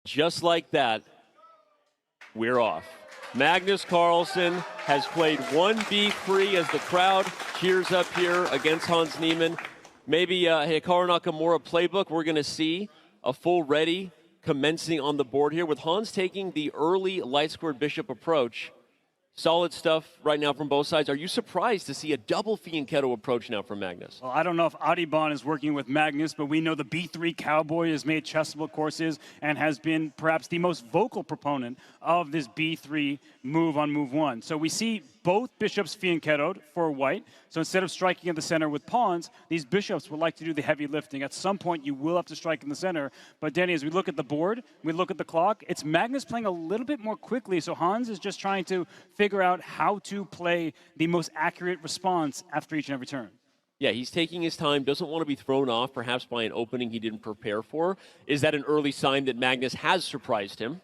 Just like that, we're off. Magnus Carlsen has played 1b3 as the crowd cheers up here against Hans Niemann. Maybe Hikaru Nakamura playbook, we're going to see a full ready commencing on the board here with Hans taking the early light squared bishop approach. Solid stuff right now from both sides. Are you surprised to see a double fianchetto approach now from Magnus? Well, I don't know if Audubon is working with Magnus, but we know the B3 Cowboy has made chessable courses and has been perhaps the most vocal proponent of this B3 move on move one. So we see both bishops fianchettoed for white. So instead of striking in the center with pawns, these bishops would like to do the heavy lifting. At some point, you will have to strike in the center. But Danny, as we look at the board, we look at the clock, it's Magnus playing a little bit more quickly. So Hans is just trying to figure out how to play the most accurate response after each and every turn. Yeah, he's taking his time, doesn't want to be thrown off perhaps by an opening he didn't prepare for. Is that an early sign that Magnus has surprised him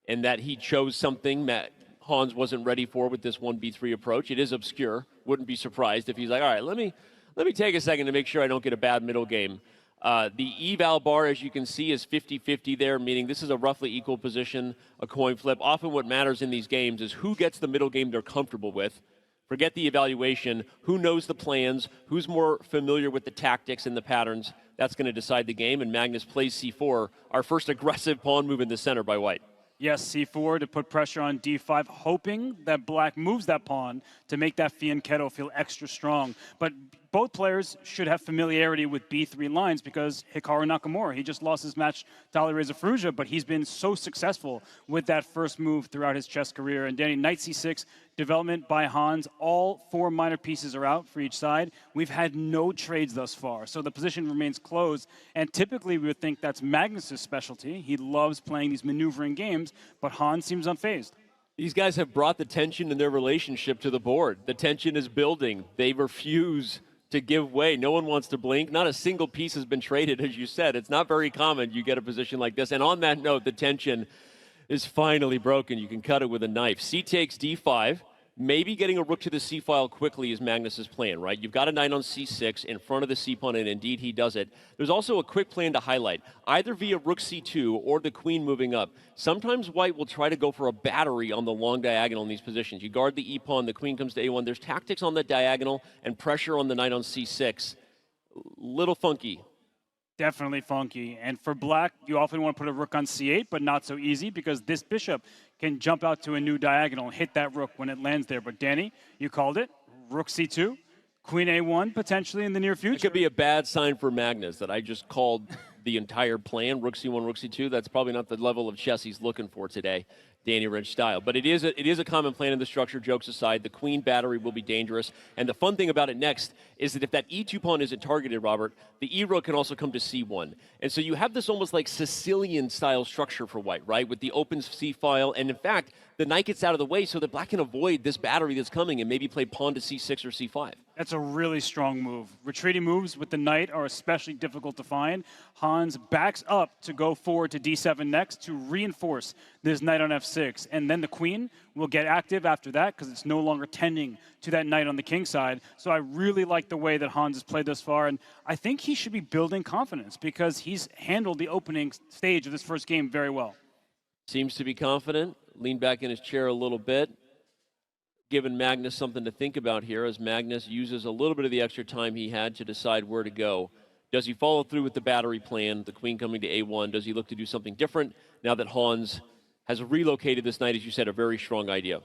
and that he chose something that Hans wasn't ready for with this 1b3 approach? It is obscure. Wouldn't be surprised if he's like, all right, let me take a second to make sure I don't get a bad middle game. The eval bar, as you can see, is 50-50 there, meaning this is a roughly equal position, a coin flip. Often what matters in these games is who gets the middle game they're comfortable with. Forget the evaluation. Who knows the plans? Who's more familiar with the tactics and the patterns? That's going to decide the game, and Magnus plays c4, our first aggressive pawn move in the center by white. Yes, c4 to put pressure on d5, hoping that black moves that pawn to make that fianchetto feel extra strong. But both players should have familiarity with b3 lines because Hikaru Nakamura, he just lost his match to Alireza Firouzja, but he's been so successful with that first move throughout his chess career. And Danny, knight c6 development by Hans. All four minor pieces are out for each side. We've had no trades thus far, so the position remains closed. And typically we would think that's Magnus's specialty. He loves playing these maneuvering games, but Hans seems unfazed. These guys have brought the tension in their relationship to the board. The tension is building. They refuse to give way. No one wants to blink. Not a single piece has been traded, as you said. It's not very common you get a position like this. And on that note, the tension is finally broken. You can cut it with a knife. C takes d5. Maybe getting a rook to the c file quickly is Magnus's plan, right? You've got a knight on c6 in front of the c pawn, and indeed he does it. There's also a quick plan to highlight, either via rook c2 or the queen moving up. Sometimes white will try to go for a battery on the long diagonal in these positions. You guard the e-pawn, the queen comes to a1. There's tactics on that diagonal and pressure on the knight on c6. Little funky. Definitely funky. And for black, you often want to put a rook on c8, but not so easy because this bishop can jump out to a new diagonal and hit that rook when it lands there. But Danny, you called it. Rook c2, queen a1 potentially in the near future. It could be a bad sign for Magnus that I just called the entire plan, rook c1, rook c2. That's probably not the level of chess he's looking for today, Danny Rich style. But it is a common plan in the structure, jokes aside. The queen battery will be dangerous. And the fun thing about it next is that if that e2 pawn isn't targeted, Robert, the e-rook can also come to c1. And so you have this almost like Sicilian-style structure for white, right, with the open c-file. And in fact, the knight gets out of the way so that black can avoid this battery that's coming and maybe play pawn to c6 or c5. That's a really strong move. Retreating moves with the knight are especially difficult to find. Hans backs up to go forward to d7 next to reinforce this knight on f6. And then the queen will get active after that because it's no longer tending to that knight on the king side. So I really like the way that Hans has played thus far. And I think he should be building confidence because he's handled the opening stage of this first game very well. Seems to be confident. Lean back in his chair a little bit. Giving Magnus something to think about here as Magnus uses a little bit of the extra time he had to decide where to go. Does he follow through with the battery plan, the queen coming to a1? Does he look to do something different now that Hans has relocated this knight, as you said, a very strong idea?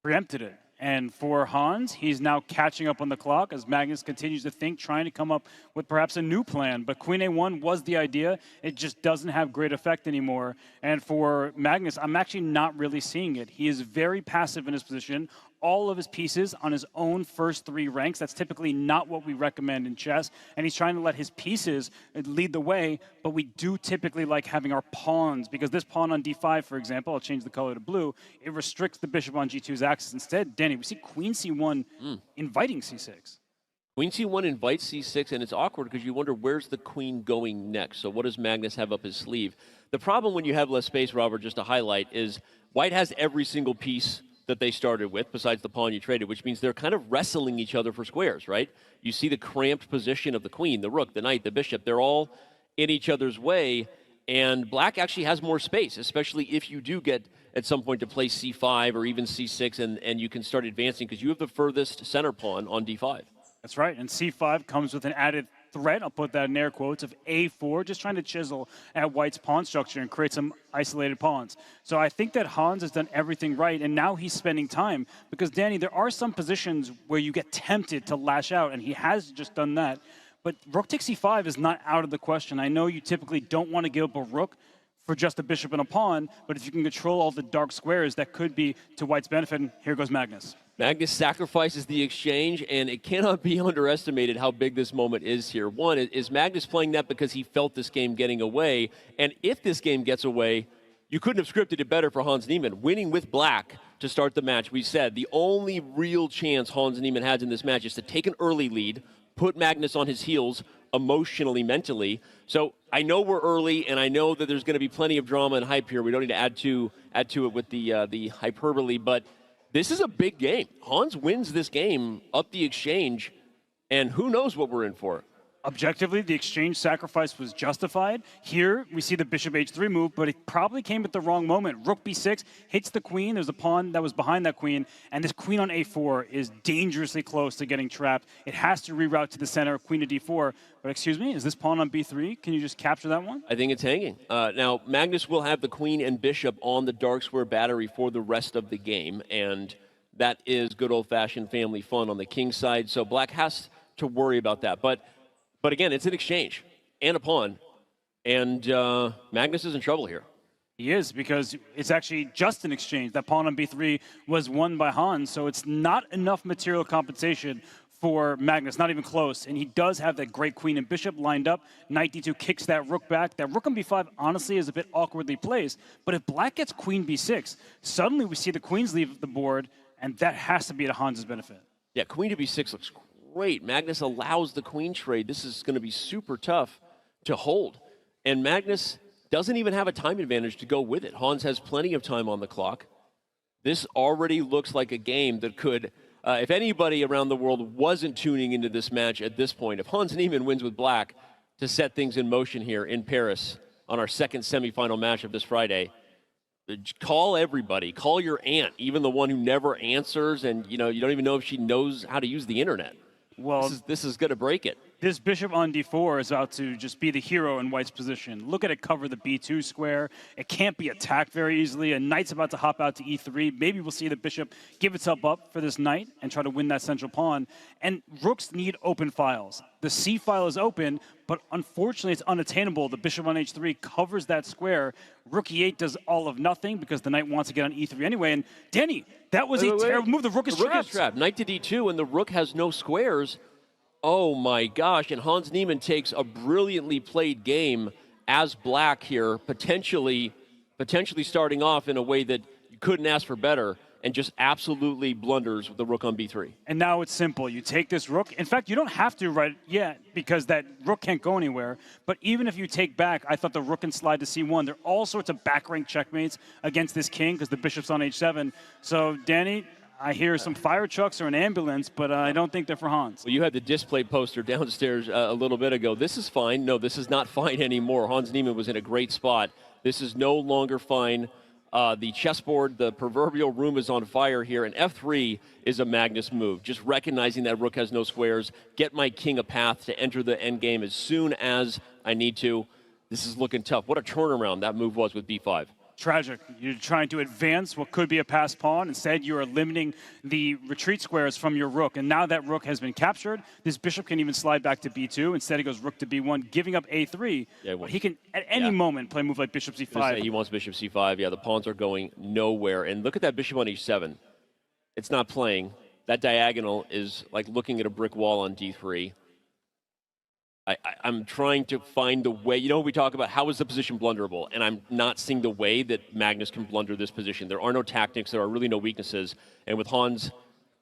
Preempted it. And for Hans, he's now catching up on the clock as Magnus continues to think, trying to come up with perhaps a new plan. But queen a1 was the idea. It just doesn't have great effect anymore. And for Magnus, I'm actually not really seeing it. He is very passive in his position. All of his pieces on his own first three ranks. That's typically not what we recommend in chess. And he's trying to let his pieces lead the way, but we do typically like having our pawns, because this pawn on d5, for example, I'll change the color to blue, it restricts the bishop on g2's axis. Instead, Danny, we see queen c1 inviting c6. Queen c1 invites c6, and it's awkward because you wonder where's the queen going next. So what does Magnus have up his sleeve? The problem when you have less space, Robert, just to highlight, is white has every single piece that they started with, besides the pawn you traded, which means they're kind of wrestling each other for squares, right? You see the cramped position of the queen, the rook, the knight, the bishop. They're all in each other's way, And black actually has more space, especially if you do get at some point to play c5 or even c6, and you can start advancing because you have the furthest center pawn on d5. That's right, and c5 comes with an added threat, I'll put that in air quotes, of a4, just trying to chisel at white's pawn structure and create some isolated pawns. So I think that Hans has done everything right, and now he's spending time, because Danny, there are some positions where you get tempted to lash out, and he has just done that. But rook takes c5 is not out of the question. I know you typically don't want to give up a rook for just a bishop and a pawn, but if you can control all the dark squares, that could be to white's benefit, and here goes Magnus. Magnus sacrifices the exchange, and it cannot be underestimated how big this moment is here. One, is Magnus playing that because he felt this game getting away? And if this game gets away, you couldn't have scripted it better for Hans Niemann. Winning with black to start the match, we said the only real chance Hans Niemann has in this match is to take an early lead, put Magnus on his heels emotionally, mentally. So I know we're early, and I know that there's going to be plenty of drama and hype here. We don't need to add to it with the hyperbole, but this is a big game. Hans wins this game up the exchange, and who knows what we're in for. Objectively, the exchange sacrifice was justified. Here, we see the bishop h3 move, but it probably came at the wrong moment. Rook b6 hits the queen. There's a pawn that was behind that queen, and this queen on a4 is dangerously close to getting trapped. It has to reroute to the center, queen to d4. But excuse me, is this pawn on b3? Can you just capture that one? I think it's hanging. Now, Magnus will have the queen and bishop on the dark square battery for the rest of the game, and that is good old-fashioned family fun on the king side, so black has to worry about that. But again, it's an exchange and a pawn, and Magnus is in trouble here. He is, because it's actually just an exchange. That pawn on b3 was won by Hans, so it's not enough material compensation for Magnus, not even close. And he does have that great queen and bishop lined up. Knight d2 kicks that rook back. That rook on b5, honestly, is a bit awkwardly placed. But if black gets queen b6, suddenly we see the queens leave the board, and that has to be to Hans' benefit. Yeah, queen to b6 looks great. Magnus allows the queen trade. This is going to be super tough to hold. And Magnus doesn't even have a time advantage to go with it. Hans has plenty of time on the clock. This already looks like a game that could, if anybody around the world wasn't tuning into this match at this point, if Hans Niemann wins with black to set things in motion here in Paris on our second semifinal match of this Friday, call everybody. Call your aunt, even the one who never answers, and you don't even know if she knows how to use the internet. Well, this is going to break it. This bishop on d4 is about to just be the hero in white's position. Look at it cover the b2 square. It can't be attacked very easily. A knight's about to hop out to e3. Maybe we'll see the bishop give itself up for this knight and try to win that central pawn. And rooks need open files. The c file is open, but unfortunately it's unattainable. The bishop on h3 covers that square. Rook e8 does all of nothing because the knight wants to get on e3 anyway. And Danny, that was a terrible move. The rook is trapped. Knight to d2, and the rook has no squares. Oh my gosh, and Hans Niemann takes a brilliantly played game as black here, potentially starting off in a way that you couldn't ask for better, and just absolutely blunders with the rook on b3. And now it's simple. You take this rook. In fact, you don't have to right yet because that rook can't go anywhere. But even if you take back, I thought the rook can slide to c1. There are all sorts of back rank checkmates against this king because the bishop's on h7. So, Danny, I hear some fire trucks or an ambulance, but I don't think they're for Hans. Well, you had the display poster downstairs a little bit ago. This is fine. No, this is not fine anymore. Hans Niemann was in a great spot. This is no longer fine. The chessboard, the proverbial room is on fire here, and f3 is a Magnus move. Just recognizing that rook has no squares, get my king a path to enter the endgame as soon as I need to. This is looking tough. What a turnaround that move was with b5. Tragic. You're trying to advance what could be a passed pawn. Instead, you are limiting the retreat squares from your rook. And now that rook has been captured, this bishop can even slide back to b2. Instead, he goes rook to b1, giving up a3. Yeah, he can, at any moment, play a move like bishop c5. He wants bishop c5. Yeah, the pawns are going nowhere. And look at that bishop on h7. It's not playing. That diagonal is like looking at a brick wall on d3. I'm trying to find the way. We talk about how is the position blunderable, and I'm not seeing the way that Magnus can blunder this position. There are no tactics. There are really no weaknesses. And with Hans'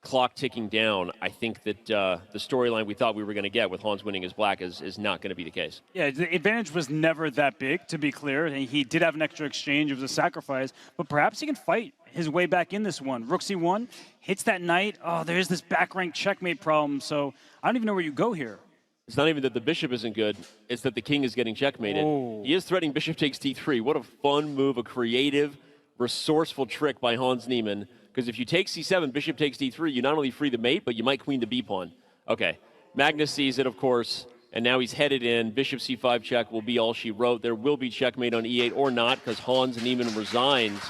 clock ticking down, I think that the storyline we thought we were going to get with Hans winning as black is not going to be the case. Yeah, the advantage was never that big, to be clear. And he did have an extra exchange. It was a sacrifice. But perhaps he can fight his way back in this one. Rook c1 hits that knight. Oh, there's this back rank checkmate problem. So I don't even know where you go here. It's not even that the bishop isn't good, it's that the king is getting checkmated. Oh. He is threatening bishop takes d3. What a fun move, a creative, resourceful trick by Hans Niemann. Because if you take c7, bishop takes d3, you not only free the mate, but you might queen the b pawn. Okay, Magnus sees it, of course, and now he's headed in. Bishop c5 check will be all she wrote. There will be checkmate on e8 or not, because Hans Niemann resigns.